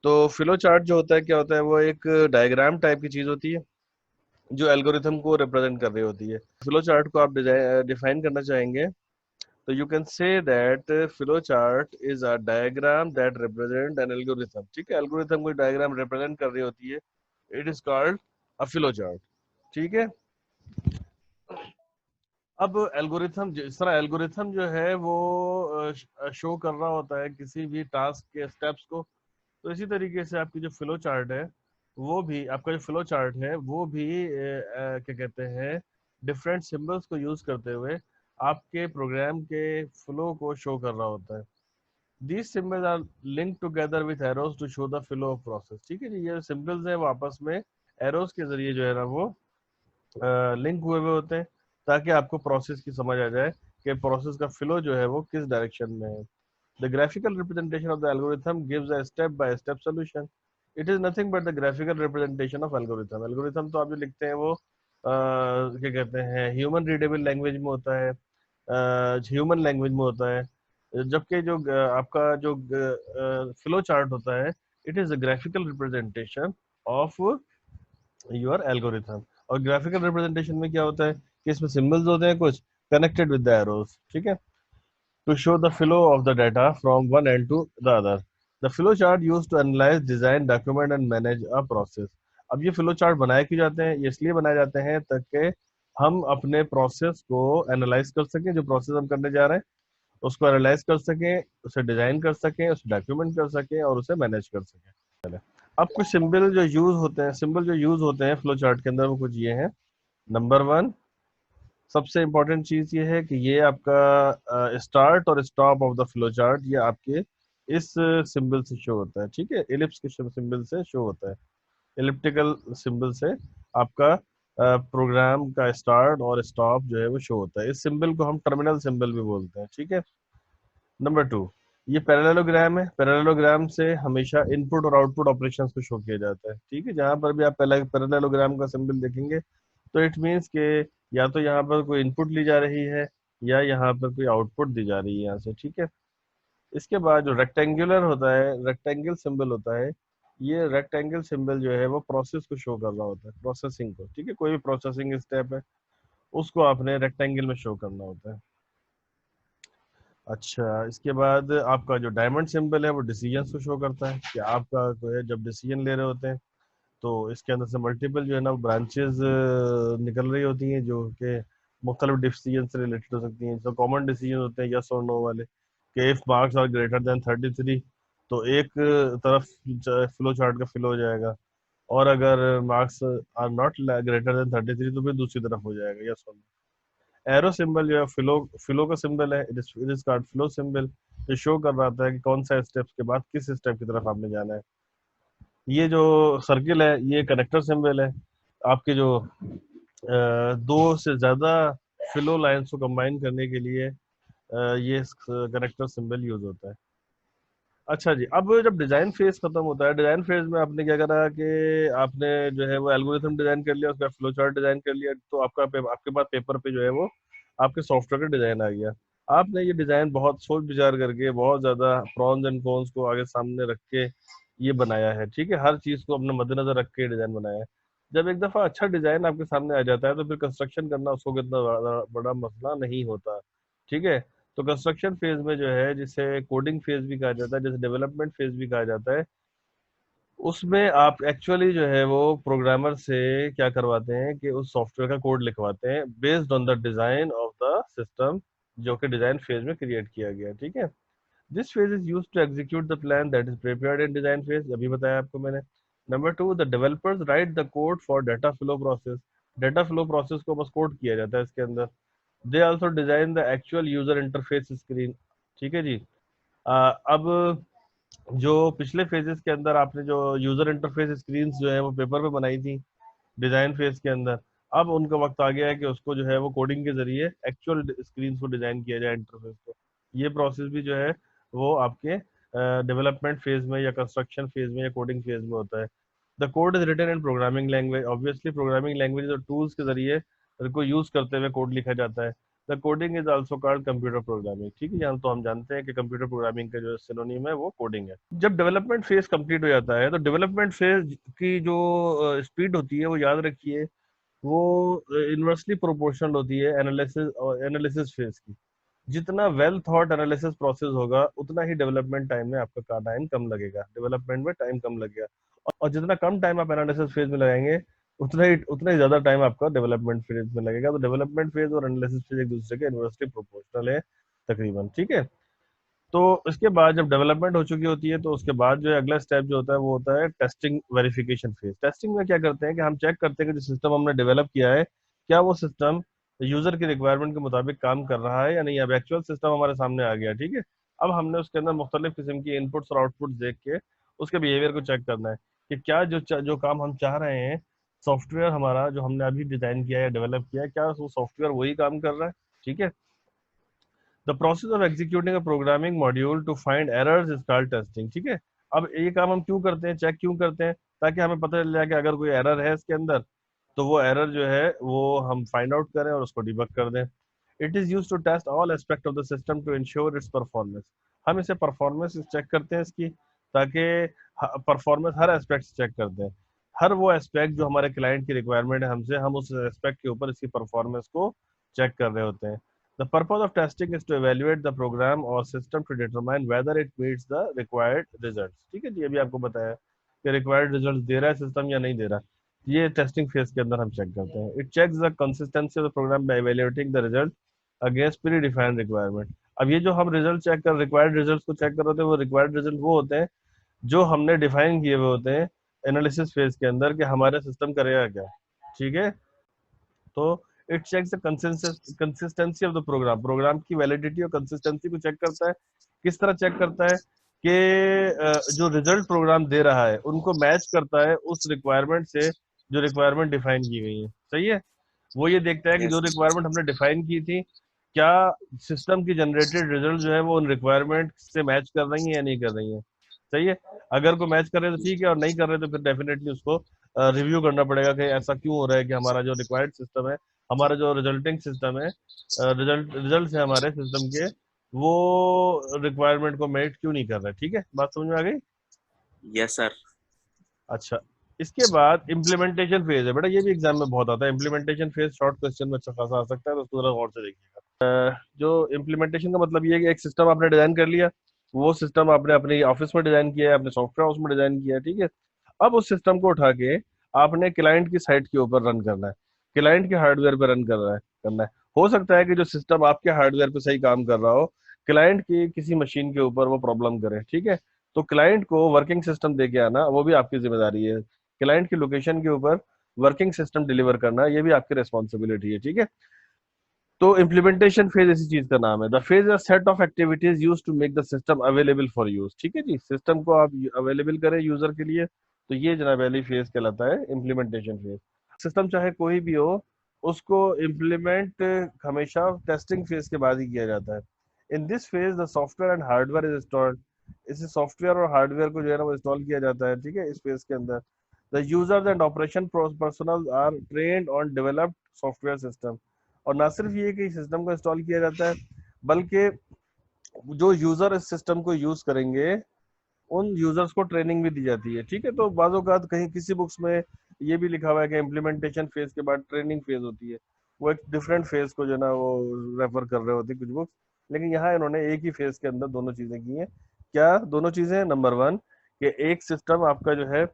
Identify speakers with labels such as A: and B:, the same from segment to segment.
A: तो flow chart जो होता है क्या होता है, वो एक डायग्राम टाइप की चीज होती है जो एल्गोरिथम को रिप्रेजेंट कर रही होती है। फ्लो चार्ट को आप डिफाइन करना चाहेंगे तो you can say that flow chart is a diagram that represent an algorithm. ठीक है, एल्गोरिथम कोई डायग्राम रिप्रेजेंट कर रही होती है, it is called a flow chart. ठीक है। अब एल्गोरिथम जिस तरह एल्गोरिथम जो है वो शो कर रहा होता है किसी भी टास्क के स्टेप्स को, तो इसी तरीके से आपकी जो फ्लो चार्ट है वो भी, आपका जो फ्लो चार्ट है वो भी क्या कहते हैं, डिफरेंट सिंबल्स को यूज करते हुए आपके प्रोग्राम के फ्लो को शो कर रहा होता है। These symbols are link together with arrows to show the flow of process. ठीक है जी, ये सिंबल्स है वो आपस में एरोज के जरिए जो है ना वो लिंक हुए हुए होते हैं, ताकि आपको प्रोसेस की समझ आ जाए कि प्रोसेस का फ्लो जो है वो किस डायरेक्शन में है। The graphical representation of the algorithm gives a step-by-step solution. It is nothing but the graphical representation of algorithm. Algorithm तो आप जो लिखते हैं वो क्या कहते हैं, ह्यूमन रीडेबल लैंग्वेज में होता है, ह्यूमन लैंग्वेज में होता है, जबकि जो आपका जो फ्लो चार्ट होता है, it is a graphical representation of your algorithm. और ग्राफिकल रिप्रेजेंटेशन में क्या होता है कि इसमें सिंबल्स होते हैं कुछ कनेक्टेड विद द एरोज। ठीक है, to show the flow of the data from one end to the other. The flow chart used to analyze, design, document and manage a process. अब ये फ्लो चार्ट बनाए क्यों जाते हैं? ये इसलिए बनाए जाते हैं ताकि हम अपने प्रोसेस को एनालाइज कर सकें, जो प्रोसेस हम करने जा रहे हैं उसको एनालाइज कर सकें, उसे डिजाइन कर सकें, उसे डॉक्यूमेंट कर सकें और उसे मैनेज कर सकें। अब कुछ सिंबल जो यूज होते हैं, सिंबल जो यूज होते हैं फ्लो चार्ट के अंदर वो कुछ ये हैं। नंबर वन, सबसे इंपॉर्टेंट चीज ये है कि ये आपका स्टार्ट और stop of the flow chart ये आपके इस सिंबल से शो होता है। ठीक है, एलिप्स के सिंबल से शो होता है, एलिप्टिकल सिंबल से आपका प्रोग्राम का स्टार्ट और स्टॉप जो है वो शो होता है। इस सिंबल को हम टर्मिनल सिंबल भी बोलते हैं। ठीक है। नंबर टू, ये पैरेललोग्राम है। पैरेललोग्राम से हमेशा इनपुट और आउटपुट ऑपरेशंस को शो किया जाता है। ठीक है, जहां पर भी आप पहले पैरेललोग्राम का सिंबल देखेंगे तो इट मीन्स के या तो यहाँ पर कोई इनपुट ली जा रही है या यहाँ पर कोई आउटपुट दी जा रही है यहाँ से। ठीक है। इसके बाद जो रेक्टेंगुलर होता है, रेक्टेंगल सिंबल होता है, ये रेक्टेंगल सिंबल जो है वो प्रोसेस को शो कर रहा होता है, प्रोसेसिंग को। ठीक है, कोई भी प्रोसेसिंग स्टेप है उसको आपने रेक्टेंगल में शो करना होता है। अच्छा, इसके बाद आपका जो डायमंड सिंबल है वो डिसीजन को शो करता है कि आपका जो है जब डिसीजन ले रहे होते हैं तो इसके अंदर से मल्टीपल जो है ना ब्रांचेस निकल रही होती हैं जो कि मुख्तलिफ डिसीजन से रिलेटेड हो सकती हैं। जो कॉमन डिसीजन होते हैं यस और नो वाले, कि if marks are greater than 33 तो एक तरफ फ्लो चार्ट का फ्लो हो जाएगा, और अगर marks are not greater than 33 तो फिर दूसरी तरफ हो जाएगा, यस और नो। एरो सिंबल जो है फ्लो फ्लो का सिंबल है, it is called flow symbol. जो शो कर रहा था कि कौन सा स्टेप्स के बाद किस स्टेप की तरफ आपने जाना है। ये जो सर्किल है ये कनेक्टर सिंबल है। आपके जो दो से ज्यादा फ्लो लाइंस को कंबाइन करने के लिए ये कनेक्टर सिंबल यूज होता है। अच्छा जी, अब जब डिजाइन फेज खत्म होता है, डिजाइन फेज में आपने क्या करा कि आपने जो है वो एल्गोरिथम डिजाइन कर लिया, उसका फ्लो चार्ट डिजाइन कर लिया, तो आपके पास पेपर पे जो है वो आपके सॉफ्टवेयर का डिजाइन आ गया। आपने ये डिजाइन बहुत सोच विचार करके, बहुत ज्यादा प्रॉन्स एंड कॉन्स को आगे सामने रख के ये बनाया है। ठीक है, हर चीज को अपने मद्देनजर रख के डिजाइन बनाया है। जब एक दफा अच्छा डिजाइन आपके सामने आ जाता है तो फिर कंस्ट्रक्शन करना उसको कितना बड़ा मसला नहीं होता। ठीक है, तो कंस्ट्रक्शन फेज में जो है, जिसे कोडिंग फेज भी कहा जाता है, जिसे डेवलपमेंट फेज भी कहा जाता है, उसमें आप एक्चुअली जो है वो प्रोग्रामर से क्या करवाते हैं कि उस सॉफ्टवेयर का कोड लिखवाते हैं based on the design of the system जो कि डिजाइन फेज में क्रिएट किया गया। ठीक है, this phase is used to execute the plan that is prepared in design phase, अभी बताया आपको मैंने। Number two, the developers write the code for data flow process. Data flow process को बस कोड किया जाता है इसके अंदर। They also design the actual user interface screen. ठीक है जी। अब जो पिछले फेजेस के अंदर आपने जो यूजर इंटरफेस स्क्रीन जो है वो पेपर पे बनाई थी डिजाइन फेज के अंदर, अब उनका वक्त आ गया है कि उसको जो है वो कोडिंग के जरिए एक्चुअल स्क्रीन को डिजाइन किया जाए, इंटरफेस को। ये प्रोसेस भी जो है वो आपके डेवलपमेंट फेज में या कंस्ट्रक्शन फेज में या कोडिंग फेज में होता है। The code is written in programming language. Obviously programming language और टूल्स के जरिए को यूज करते हुए कोड लिखा जाता है। The coding is also called computer programming. ठीक है, यहाँ तो हम जानते हैं कि कंप्यूटर प्रोग्रामिंग का जो सिनोनिम है वो कोडिंग है। जब डेवलपमेंट फेज कंप्लीट हो जाता है तो डेवलपमेंट फेज की जो स्पीड होती है वो याद रखिए वो इनवर्सली प्रोपोर्शनल होती है एनालिसिस फेज की। जितना वेल थॉट एनालिसिस प्रोसेस होगा उतना ही डेवलपमेंट टाइम में आपका टाइम कम लगेगा, डेवलपमेंट में टाइम कम लगेगा। और जितना कम टाइम आप एनालिसिस फेज में लगाएंगे उतना ही ज्यादा टाइम आपका डेवलपमेंट फेज में लगेगा। तो डेवलपमेंट फेज और एनालिसिस फेज एक दूसरे के इनवर्सली प्रोपोर्शनल है तकरीबन। ठीक है, तो इसके बाद जब डेवलपमेंट हो चुकी होती है तो उसके बाद जो है अगला स्टेप जो होता है वो होता है टेस्टिंग वेरिफिकेशन फेज। टेस्टिंग में क्या करते हैं कि हम चेक करते हैं कि जो सिस्टम हमने डेवलप किया है क्या वो सिस्टम यूजर की रिक्वायरमेंट के मुताबिक काम कर रहा है या नहीं। अब एक्चुअल सिस्टम हमारे सामने आ गया, ठीक है, अब हमने उसके अंदर मुख्तलिफ किस्म की इनपुट्स और आउटपुट्स देख के उसके बिहेवियर को चेक करना है कि क्या जो काम हम चाह रहे हैं, सॉफ्टवेयर हमारा जो हमने अभी डिजाइन किया है या डेवलप किया है, क्या वो सॉफ्टवेयर वही काम कर रहा है। ठीक है, the process of executing a programming module to find errors is called testing. ठीक है, अब ये काम हम क्यों करते हैं, चेक क्यों करते हैं, ताकि हमें पता चल जाए कि अगर कोई एरर है इसके अंदर तो वो एरर जो है वो हम फाइंड आउट करें और उसको डिबग कर दें। It is used to test all aspect of the system to ensure its performance. हम इसे परफॉर्मेंस चेक करते हैं इसकी, ताकि परफॉर्मेंस हर एस्पेक्ट चेक करते हैं। हर वो एस्पेक्ट जो हमारे क्लाइंट की रिक्वायरमेंट है हमसे, हम उस एस्पेक्ट के ऊपर इसकी परफॉर्मेंस को चेक कर रहे होते हैं। The purpose of testing is to evaluate the program or system to determine whether it meets the required results। ठीक है जी, अभी आपको बताया कि रिक्वायर्ड रिजल्ट दे रहा है सिस्टम या नहीं दे रहा। ये टेस्टिंग फेज के अंदर हम चेक करते हैं। It checks the consistency of the program by evaluating the result against predefined requirement. अब ये जो हम रिजल्ट चेक कर रिक्वायर्ड रिजल्ट को चेक कर रहे होते हैं वो रिक्वायर्ड रिजल्ट वो होते हैं जो हमने डिफाइन किए हुए होते हैं एनालिसिस फेज के अंदर कि हमारा सिस्टम करेगा क्या। ठीक है, तो it checks the consistency of the program. Program की वैलिडिटी और कंसिस्टेंसी को चेक करता है। किस तरह चेक करता है कि जो रिजल्ट प्रोग्राम दे रहा है उनको मैच करता है उस रिक्वायरमेंट से जो रिक्वायरमेंट डिफाइन की गई है। सही है, वो ये देखता है कि जो
B: यस
A: रिक्वायरमेंट हमने डिफाइन की थी क्या सिस्टम की जनरेटेड रिजल्ट जो है वो उन रिक्वायरमेंट से मैच कर रही है या नहीं कर रही है। सही है, अगर को मैच कर रहे हैं तो ठीक है, और नहीं कर रहे तो फिर डेफिनेटली उसको रिव्यू करना पड़ेगा कि ऐसा क्यों हो रहा है कि हमारा जो रिक्वायर्ड सिस्टम है, हमारा जो रिजल्टिंग सिस्टम है, रिजल्ट है हमारे सिस्टम के, वो रिक्वायरमेंट को मेट क्यों नहीं कर रहा है। ठीक है, बात समझ में आ गई।
B: Yes sir.
A: अच्छा, इसके बाद इम्प्लीमेंटेशन फेज है बेटा, ये भी एग्जाम में बहुत आता है। इम्प्लीमेंटेशन फेज शॉर्ट क्वेश्चन में अच्छा खासा आ सकता है, तो उसको जरा गौर से देखिएगा। जो इम्प्लीमेंटेशन का मतलब ये है कि एक सिस्टम आपने डिजाइन कर लिया, वो सिस्टम आपने अपने ऑफिस में डिजाइन किया है, अपने सॉफ्टवेयर हाउस में डिजाइन किया है। ठीक है, अब उस सिस्टम को उठा के आपने क्लाइंट की साइट के ऊपर रन करना है, क्लाइंट के हार्डवेयर पे रन करना है। हो सकता है कि जो सिस्टम आपके हार्डवेयर पे सही काम कर रहा हो, क्लाइंट की किसी मशीन के ऊपर वो प्रॉब्लम करे। ठीक है, तो क्लाइंट को वर्किंग सिस्टम दे के आना वो भी आपकी जिम्मेदारी है। क्लाइंट की लोकेशन के ऊपर वर्किंग सिस्टम डिलीवर करना ये भी आपकी रिस्पॉन्सिबिलिटी है। ठीक है, तो इम्प्लीमेंटेशन फेज इसी चीज का नाम है। The phase a set of activities use to make the system available for use. ठीक है जी, सिस्टम को आप अवेलेबल करें यूजर के लिए, तो ये जनाब वाली फेज कहलाता है इम्प्लीमेंटेशन फेज। सिस्टम चाहे कोई भी हो, उसको इम्प्लीमेंट हमेशा टेस्टिंग फेज के बाद ही किया जाता है। In this phase the software and hardware is installed. इसे सॉफ्टवेयर और हार्डवेयर को जो है ना वो इंस्टॉल किया जाता है। ठीक है, इस फेज के अंदर the users and operation personnel are trained on developed software system. और ना सिर्फ ये कि सिस्टम को इंस्टॉल किया जाता है, बल्कि जो यूजर इस सिस्टम को यूज करेंगे उन यूजर्स को ट्रेनिंग भी दी जाती है। ठीक है, तो बाजों का कहीं किसी बुक्स में ये भी लिखा हुआ है कि इम्प्लीमेंटेशन फेज के बाद ट्रेनिंग फेज होती है। वो एक डिफरेंट फेज को जो है ना वो रेफर कर रहे होते हैं कुछ बुक्स, लेकिन यहाँ इन्होंने एक ही फेज के अंदर दोनों चीजें की हैं। क्या दोनों चीजें? नंबर वन, कि एक सिस्टम आपका जो है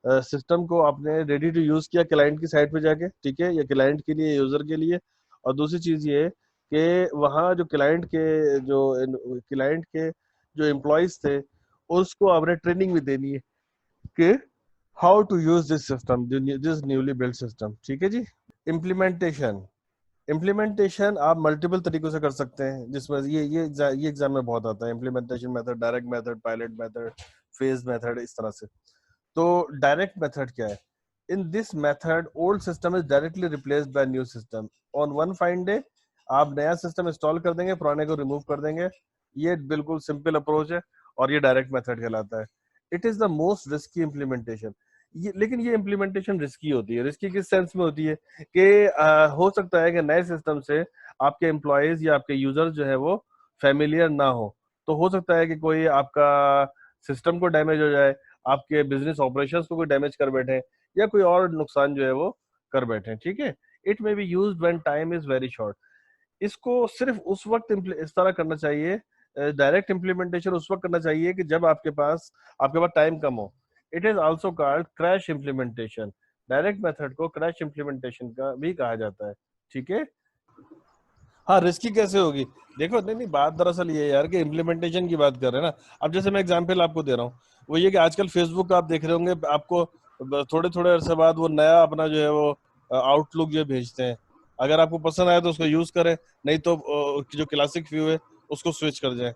A: सिस्टम को आपने रेडी टू यूज किया क्लाइंट की साइट पे जाके, ठीक है, या क्लाइंट के लिए यूजर के लिए। और दूसरी चीज ये कि वहाँ जो क्लाइंट के जो एम्प्लॉयज थे उसको आपने ट्रेनिंग भी देनी है कि how to use this system, this newly build system. ठीक है जी। इम्प्लीमेंटेशन इम्प्लीमेंटेशन आप मल्टीपल तरीकों से कर सकते हैं, जिसमें ये एग्जाम में बहुत आता है। Implementation method, direct method, pilot method, phase method, इस तरह से। तो डायरेक्ट मेथड क्या है? In this method old system is directly replaced by new system on one fine day. आप नया सिस्टम इंस्टॉल कर देंगे, पुराने को रिमूव कर देंगे। ये बिल्कुल सिंपल अप्रोच है और ये डायरेक्ट मेथड कहलाता है। It is the most risky implementation. ये लेकिन ये इम्प्लीमेंटेशन रिस्की होती है। रिस्की किस सेंस में होती है कि हो सकता है कि नए सिस्टम से आपके एम्प्लॉयज या आपके यूजर्स जो है वो फेमिलियर ना हो, तो हो सकता है कि कोई आपका सिस्टम को डैमेज हो जाए, आपके बिजनेस ऑपरेशंस को कोई डैमेज कर बैठे, या कोई और नुकसान जो है वो कर बैठे। ठीक है, it may be used when time is very short. इसको सिर्फ उस वक्त इस तरह करना चाहिए, डायरेक्ट इम्प्लीमेंटेशन उस वक्त करना चाहिए कि जब आपके पास टाइम कम हो। It is also called crash implementation. Direct method को क्रैश इम्प्लीमेंटेशन का भी कहा जाता है। ठीक है। हाँ, रिस्की कैसे होगी? देखो, नहीं नहीं, बात दरअसल ये है यार कि इम्प्लीमेंटेशन की बात कर रहे हैं ना। अब जैसे मैं एग्जांपल आपको दे रहा हूँ, वो ये कि आजकल फेसबुक आप देख रहे होंगे, आपको थोड़े थोड़े अरसे बाद वो नया अपना जो है वो आउटलुक जो भेजते हैं। अगर आपको पसंद आया तो उसको यूज करें, नहीं तो जो क्लासिक व्यू है उसको स्विच कर जाए।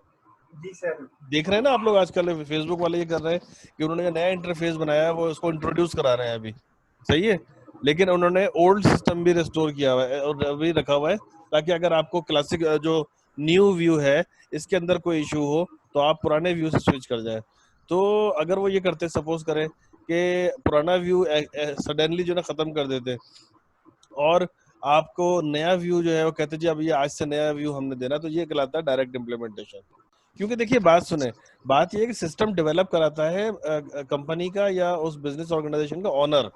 B: जी सर।
A: देख रहे हैं ना आप लोग, आजकल फेसबुक वाले ये कर रहे हैं कि उन्होंने जो नया इंटरफेस बनाया है वो उसको इंट्रोड्यूस करा रहे हैं अभी। सही है, लेकिन उन्होंने ओल्ड सिस्टम भी रिस्टोर किया हुआ है और अभी रखा हुआ है, ताकि अगर आपको क्लासिक जो न्यू व्यू है इसके अंदर कोई इशू हो तो आप पुराने व्यू से स्विच कर जाए। तो अगर वो ये करते, सपोज करें कि पुराना व्यू सडनली जो ना खत्म कर देते और आपको नया व्यू जो है वो कहते जी अब ये आज से नया व्यू हमने देना, तो ये कहलाता है डायरेक्ट इम्प्लीमेंटेशन। क्योंकि देखिए, बात सुने, बात ये है कि सिस्टम डेवलप कराता है कंपनी का या उस बिजनेस ऑर्गेनाइजेशन का ओनर।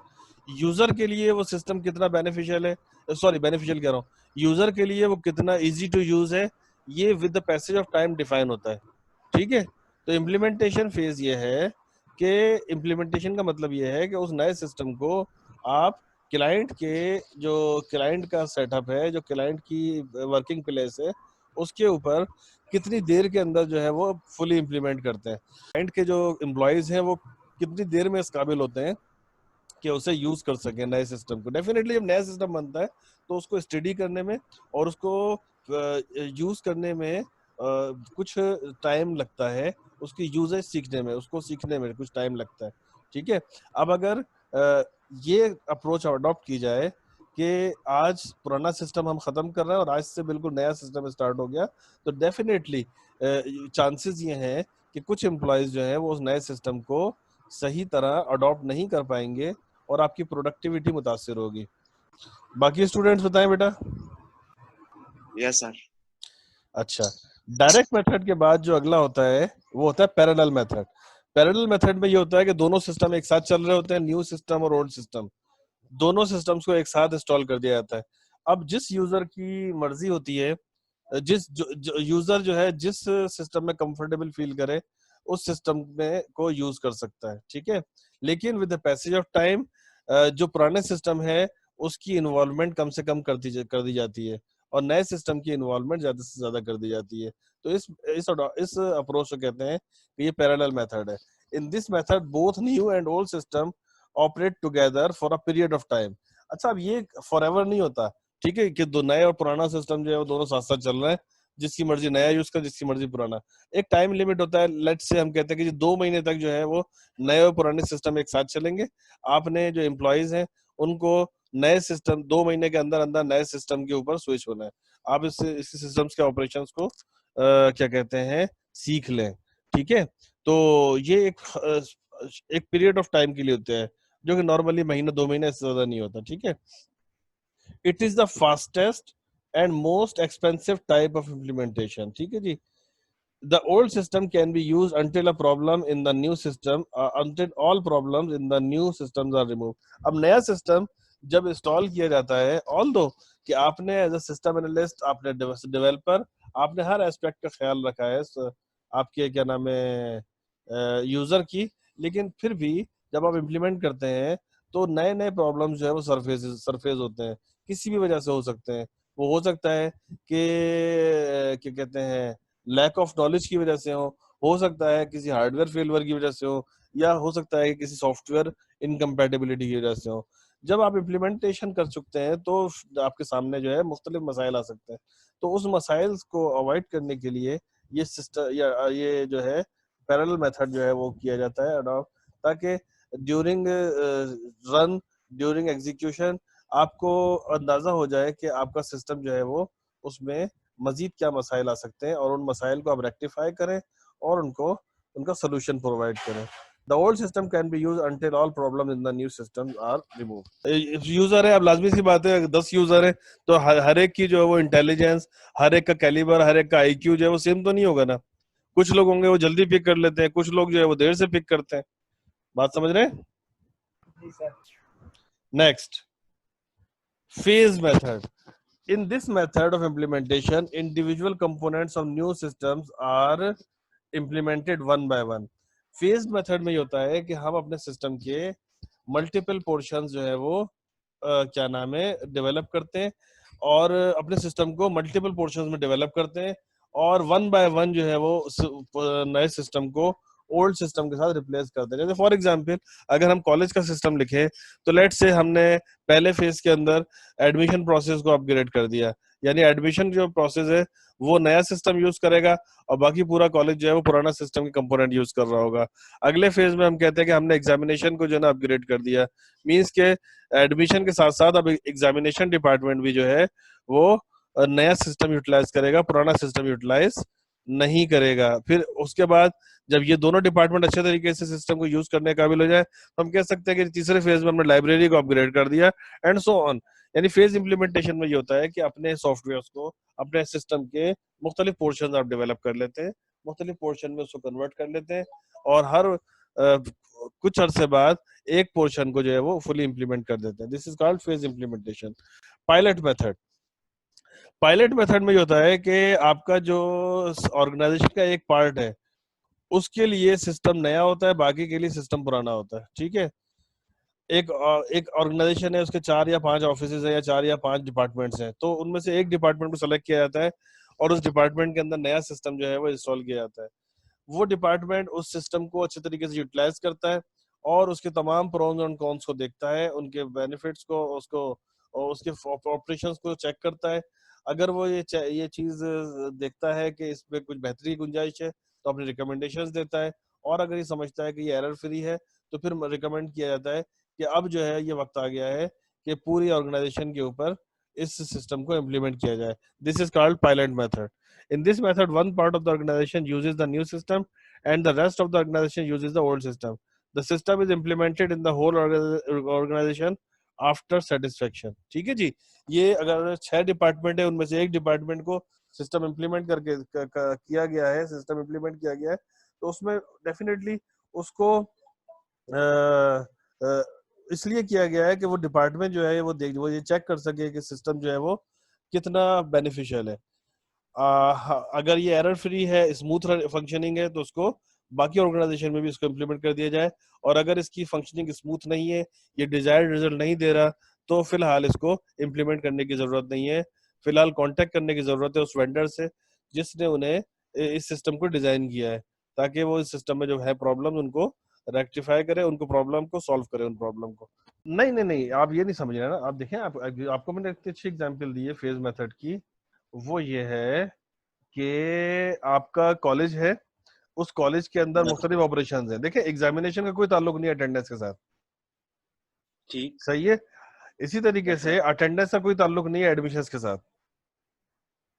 A: यूजर के लिए वो सिस्टम कितना बेनिफिशियल है, सॉरी बेनिफिशियल कह रहा हूँ, यूजर के लिए वो कितना इजी टू यूज है, ये with the passage of time define होता है। ठीक है, तो इम्प्लीमेंटेशन फेज ये है कि इम्प्लीमेंटेशन का मतलब ये है कि उस नए सिस्टम को आप क्लाइंट के जो क्लाइंट का सेटअप है, जो क्लाइंट की वर्किंग प्लेस है, उसके ऊपर कितनी देर के अंदर जो है वो फुली इम्प्लीमेंट करते हैं। क्लाइंट के जो एम्प्लॉयज हैं वो कितनी देर में इस काबिल होते हैं कि उसे यूज कर सके नए सिस्टम को। डेफिनेटली जब नया सिस्टम बनता है तो उसको स्टडी करने में और उसको यूज करने में कुछ टाइम लगता है, उसकी यूजेज सीखने में, उसको सीखने में कुछ टाइम लगता है। ठीक है, अब अगर ये अप्रोच अडॉप्ट की जाए कि आज पुराना सिस्टम हम खत्म कर रहे हैं और आज से बिल्कुल नया सिस्टम स्टार्ट हो गया, तो डेफिनेटली चांसेस ये हैं कि कुछ एम्प्लॉयज जो है वो उस नए सिस्टम को सही तरह अडॉप्ट नहीं कर पाएंगे और आपकी प्रोडक्टिविटी मुतासिर होगी। बाकी स्टूडेंट्स बताएं बेटा।
B: Yes sir.
A: अच्छा, डायरेक्ट मेथड के बाद जो अगला होता है वो होता है पैरेलल मेथड। पैरेलल मेथड में ये होता है कि दोनों सिस्टम एक साथ चल रहे होते हैं, न्यू सिस्टम और ओल्ड सिस्टम, दोनों सिस्टम्स को एक साथ इंस्टॉल कर दिया जाता है। अब जिस यूजर की मर्जी होती है, यूजर जो है जिस सिस्टम में कंफर्टेबल फील करे उस सिस्टम में को यूज कर सकता है। ठीक है, लेकिन with the passage of time जो पुराने सिस्टम है उसकी इन्वॉल्वमेंट कम से कम कर दी जाती है और नए सिस्टम की इन्वॉल्वमेंट ज्यादा से ज्यादा कर दी जाती है। तो इस अप्रोच को कहते हैं कि ये पैरेलल मेथड है। In this method both new and old system operate together for a period of time. अच्छा, अब ये फॉरएवर नहीं होता। ठीक है, कि दो नए और पुराना सिस्टम जो है वो दोनों साथ साथ चल रहे हैं, जिसकी मर्जी नया यूज कर, जिसकी मर्जी पुराना। एक टाइम लिमिट होता है, लेट से हम कहते हैं कि 2 महीने तक जो है वो नए और पुराने सिस्टम एक साथ चलेंगे। आपने जो एम्प्लॉयज हैं उनको नए सिस्टम 2 महीने के अंदर अंदर नए सिस्टम के ऊपर स्विच होना है। आप इस सिस्टम्स के ऑपरेशंस को क्या कहते हैं, सीख लें। ठीक है, तो ये एक पीरियड ऑफ टाइम के लिए होते हैं, जो कि नॉर्मली महीना 2 महीने से ज्यादा नहीं होता। ठीक है, it is the fastest and most expensive type of implementation. ठीक है जी। The old system can be used until a problem in the new system, until all problems in the new systems are removed. अब नया system जब install किया जाता है, although कि आपने एज अ सिस्टम एनालिस्ट, आपने डेवलपर, आपने हर एस्पेक्ट का ख्याल रखा है आपके क्या नाम है यूजर की, लेकिन फिर भी जब आप इम्प्लीमेंट करते हैं तो नए नए प्रॉब्लम्स जो है वो सरफेस होते हैं, किसी भी वजह से हो सकते हैं। वो हो सकता है कि क्या कहते हैं लैक ऑफ नॉलेज की वजह से हो सकता है किसी हार्डवेयर फेलियर की वजह से हो, या हो सकता है कि किसी सॉफ्टवेयर इनकम्पैटिबिलिटी की वजह से हो। जब आप इम्प्लीमेंटेशन कर चुकते हैं तो आपके सामने जो है मुख्तलिफ मसाइल आ सकते हैं। तो उस मसाइल को अवॉइड करने के लिए ये सिस्टम या ये जो है पैरेलल मेथड जो है वो किया जाता है अडॉप्ट, ताकि ड्यूरिंग रन, ड्यूरिंग एग्जीक्यूशन आपको अंदाजा हो जाए कि आपका सिस्टम जो है वो उसमें मजीद क्या मसाइल आ सकते हैं और उन मसाइल को आप रेक्टिफाई करें और उनको उनका सोल्यूशन प्रोवाइड करें। The old system can be used until all problems in the new system are removed. User है, अब लाजमी सी बात है, 10 यूजर है तो हर एक की जो है वो इंटेलिजेंस, हर एक का कैलिबर, हर एक का आईक्यू जो है वो सेम तो नहीं होगा ना। कुछ लोग होंगे वो जल्दी पिक कर लेते हैं, कुछ लोग जो है वो देर से पिक करते हैं। बात समझ रहे हैं?
B: जी sir.
A: Next, phase method. In this method of implementation, individual components of new systems are implemented one by one. Phased method में ये होता है कि हम अपने सिस्टम के मल्टीपल पोर्शंस जो है वो क्या नाम है डेवलप करते हैं, और अपने सिस्टम को मल्टीपल पोर्शंस में डेवलप करते हैं, और वन बाय वन जो है वो नए सिस्टम को ओल्ड सिस्टम के साथ रिप्लेस करते हैं। जैसे फॉर एग्जांपल अगर हम कॉलेज का सिस्टम लिखें तो लेट से हमने पहले फेज के अंदर एडमिशन प्रोसेस को अपग्रेड कर दिया, यानी एडमिशन जो प्रोसेस है वो नया सिस्टम यूज करेगा और बाकी पूरा कॉलेज जो है वो पुराना सिस्टम के कंपोनेंट यूज कर रहा होगा। अगले फेज में हम कहते हैं कि हमने एग्जामिनेशन को जो है ना अपग्रेड कर दिया, मींस के एडमिशन के साथ साथ अब एग्जामिनेशन डिपार्टमेंट भी जो है वो नया सिस्टम यूटिलाइज करेगा, पुराना सिस्टम यूटिलाइज नहीं करेगा। फिर उसके बाद जब ये दोनों डिपार्टमेंट अच्छे तरीके से सिस्टम को यूज करने के काबिल हो जाए तो हम कह सकते हैं कि तीसरे फेज में हमने लाइब्रेरी को अपग्रेड कर दिया, एंड सो ऑन। यानी फेज इंप्लीमेंटेशन में ये होता है कि अपने सॉफ्टवेयर को, अपने सिस्टम के मुख्तलिफ पोर्शन आप डेवलप कर लेते हैं, मुख्तलिफ पोर्शन में उसको कन्वर्ट कर लेते हैं, और हर कुछ अरसे बाद एक पोर्शन को जो है वो फुली इंप्लीमेंट कर देते हैं। This is called phase implementation. Pilot method, pilot method में ये होता है कि आपका जो ऑर्गेनाइजेशन का एक पार्ट है उसके लिए सिस्टम नया होता है, बाकी के लिए सिस्टम पुराना होता है। ठीक है, एक ऑर्गेनाइजेशन है, उसके 4 या 5 ऑफिसेज है या 4 या 5 डिपार्टमेंट्स हैं, तो उनमें से एक डिपार्टमेंट को सेलेक्ट किया जाता है और उस डिपार्टमेंट के अंदर नया सिस्टम जो है वो इंस्टॉल किया जाता है। वो डिपार्टमेंट उस सिस्टम को अच्छे तरीके से यूटिलाइज करता है और उसके तमाम प्रोज और कॉन्स को देखता है, उनके बेनिफिट्स को, उसको और उसके ऑपरेशंस को चेक करता है। अगर वो ये चीज देखता है कि इसमें कुछ बेहतरी की गुंजाइश है तो अपने रिकमेंडेशंस देता है, और अगर ये समझता है कि ये एरर फ्री है तो फिर रिकमेंड किया जाता है कि अब जो है ये वक्त आ गया है कि पूरी ऑर्गेनाइजेशन के ऊपर इस सिस्टम को इम्प्लीमेंट किया जाए। This is called pilot method. In this method, one part of the organization uses the new system and the rest of the organization uses the old system. The system is implemented in the whole organization after satisfaction. ठीक है जी, ये अगर 6 department है उनमें से एक department को system implement करके किया गया है, सिस्टम इम्प्लीमेंट किया गया है, तो उसमें डेफिनेटली उसको इसलिए किया गया है कि वो डिपार्टमेंट जो है वो ये चेक कर सके कि सिस्टम जो है वो कितना बेनिफिशियल है। अगर ये एरर फ्री है, स्मूथ फंक्शनिंग है, तो उसको बाकी ऑर्गेनाइजेशन में भी इसको इम्प्लीमेंट कर दिया जाए, और अगर इसकी फंक्शनिंग स्मूथ नहीं है, ये डिजायर्ड रिजल्ट नहीं दे रहा, तो फिलहाल इसको इम्प्लीमेंट करने की जरूरत नहीं है। फिलहाल कांटेक्ट करने की जरूरत है उस वेंडर से जिसने उन्हें इस सिस्टम को डिजाइन किया है, ताकि वो इस सिस्टम में जो है प्रॉब्लम उनको रेक्टिफाई करे, उनको प्रॉब्लम को सॉल्व करे, उन प्रॉब्लम को। नहीं नहीं नहीं, आप ये नहीं समझ रहे ना। आप देखें, आपको मैंने इतनी अच्छी एग्जांपल दी है फेज मेथड की। वो ये है कि आपका कॉलेज है, उस कॉलेज के अंदर मुख्तलिफ ऑपरेशंस हैं। देखिए, एग्जामिनेशन का कोई ताल्लुक नहीं है अटेंडेंस के साथ,
B: ठीक।
A: सही है। इसी तरीके से अटेंडेंस का कोई ताल्लुक नहीं है एडमिशंस के साथ।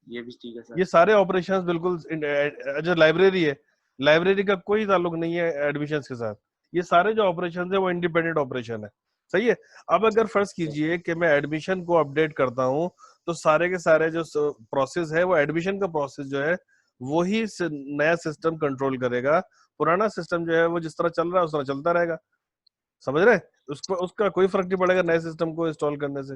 B: ये भी ठीक है सर।
A: ये सारे ऑपरेशंस बिल्कुल, जो लाइब्रेरी है, लाइब्रेरी का कोई ताल्लुक नहीं है एडमिशंस के साथ। ये सारे जो ऑपरेशन है वो इंडिपेंडेंट ऑपरेशन है, सही है। अब अगर फर्ज कीजिए कि मैं एडमिशन को अपडेट करता हूँ, तो सारे के सारे जो प्रोसेस है वो एडमिशन का प्रोसेस जो है वही नया सिस्टम कंट्रोल करेगा। पुराना सिस्टम जो है वो जिस तरह चल रहा है उस तरह चलता रहेगा, समझ रहे? उसका कोई फर्क नहीं पड़ेगा नए सिस्टम को इंस्टॉल करने से।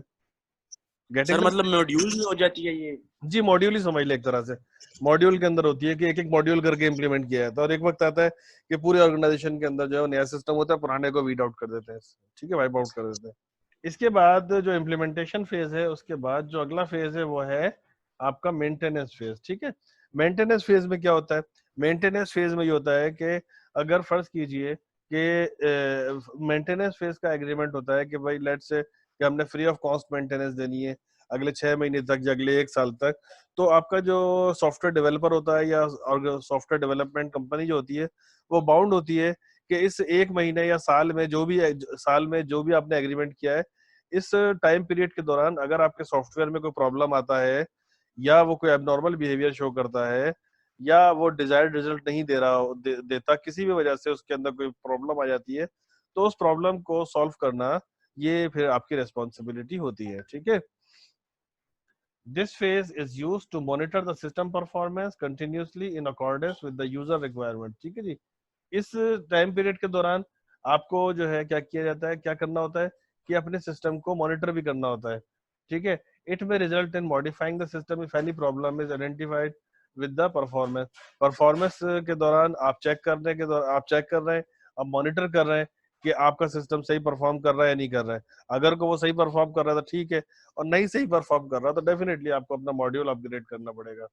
B: सर मतलब मॉड्यूल में हो जाती है ये?
A: जी, मॉड्यूल ही समझ ले एक तरह से। मॉड्यूल के अंदर होती है कि एक एक मॉड्यूल करके इंप्लीमेंट किया जाता है, और एक वक्त आता है कि पूरे ऑर्गेनाइजेशन के अंदर जो है नया सिस्टम होता है, पुराने को वीड आउट कर देते हैं, ठीक है, वाइप आउट कर देते हैं। इसके बाद जो इम्प्लीमेंटेशन फेज है, उसके बाद जो अगला फेज है वो है आपका मेंटेनेंस फेज। ठीक है, मेंटेनेंस फेज में क्या होता है? मेंटेनेंस फेज में ये होता है कि अगर फर्ज कीजिए कि मेंटेनेंस फेज का एग्रीमेंट होता है कि भाई लेट्स से कि हमने फ्री ऑफ कॉस्ट मेंटेनेंस देनी है अगले 6 महीने तक या अगले 1 साल तक। तो आपका जो सॉफ्टवेयर डेवलपर होता है या सॉफ्टवेयर डेवलपमेंट कंपनी जो होती है वो बाउंड होती है कि इस 1 महीने या साल में जो भी आपने एग्रीमेंट किया है, इस टाइम पीरियड के दौरान अगर आपके सॉफ्टवेयर में कोई प्रॉब्लम आता है या वो कोई एबनॉर्मल बिहेवियर शो करता है या वो डिजायर्ड रिजल्ट नहीं दे रहा देता, किसी भी वजह से उसके अंदर कोई प्रॉब्लम आ जाती है, तो उस प्रॉब्लम को सॉल्व करना ये फिर आपकी रेस्पॉन्सिबिलिटी होती है, ठीक है। This phase is used to monitor the system performance continuously in accordance with the user requirement, ठीक है जी। इस टाइम पीरियड के दौरान आपको जो है क्या किया जाता है, क्या करना होता है कि अपने सिस्टम को मॉनिटर भी करना होता है, ठीक है। इट में result in modifying the system if any problem is identified with the performance. Performance के दौरान आप चेक करने के दौरान आप चेक कर रहे हैं, आप मॉनिटर कर रहे हैं कि आपका सिस्टम सही परफॉर्म कर रहा है या नहीं कर रहा है। अगर को वो सही परफॉर्म कर रहा है तो ठीक है, और नहीं सही परफॉर्म कर रहा तो डेफिनेटली आपको अपना मॉड्यूल अपग्रेड करना पड़ेगा।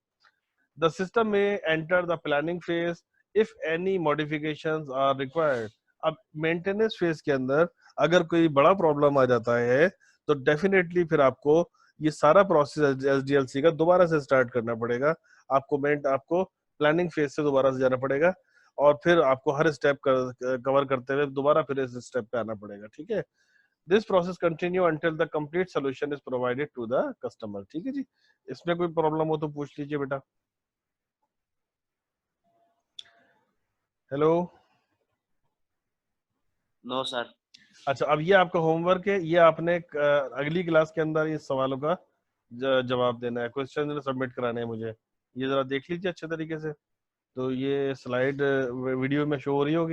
A: द सिस्टम में enter the planning phase if any modifications are required. अब मेंटेनेंस फेज के अंदर अगर कोई बड़ा प्रॉब्लम आ जाता है तो डेफिनेटली फिर आपको ये सारा प्रोसेस एसडीएलसी का दोबारा से स्टार्ट करना पड़ेगा। आपको प्लानिंग फेज से दोबारा से जाना पड़ेगा, और फिर आपको हर स्टेप कवर करते हुए दोबारा फिर इस स्टेप पे आना पड़ेगा, ठीक है। This process continue until the complete solution is provided to the customer, ठीक है जी। इसमें कोई प्रॉब्लम हो तो पूछ लीजिए बेटा। हेलो।
B: No sir.
A: अच्छा, अब ये आपका होमवर्क है, ये आपने अगली क्लास के अंदर इस सवालों का जवाब देना है, क्वेश्चन सबमिट कराने हैं मुझे। ये जरा देख लीजिए अच्छे तरीके से। तो ये स्लाइड वीडियो में शो हो रही होगी।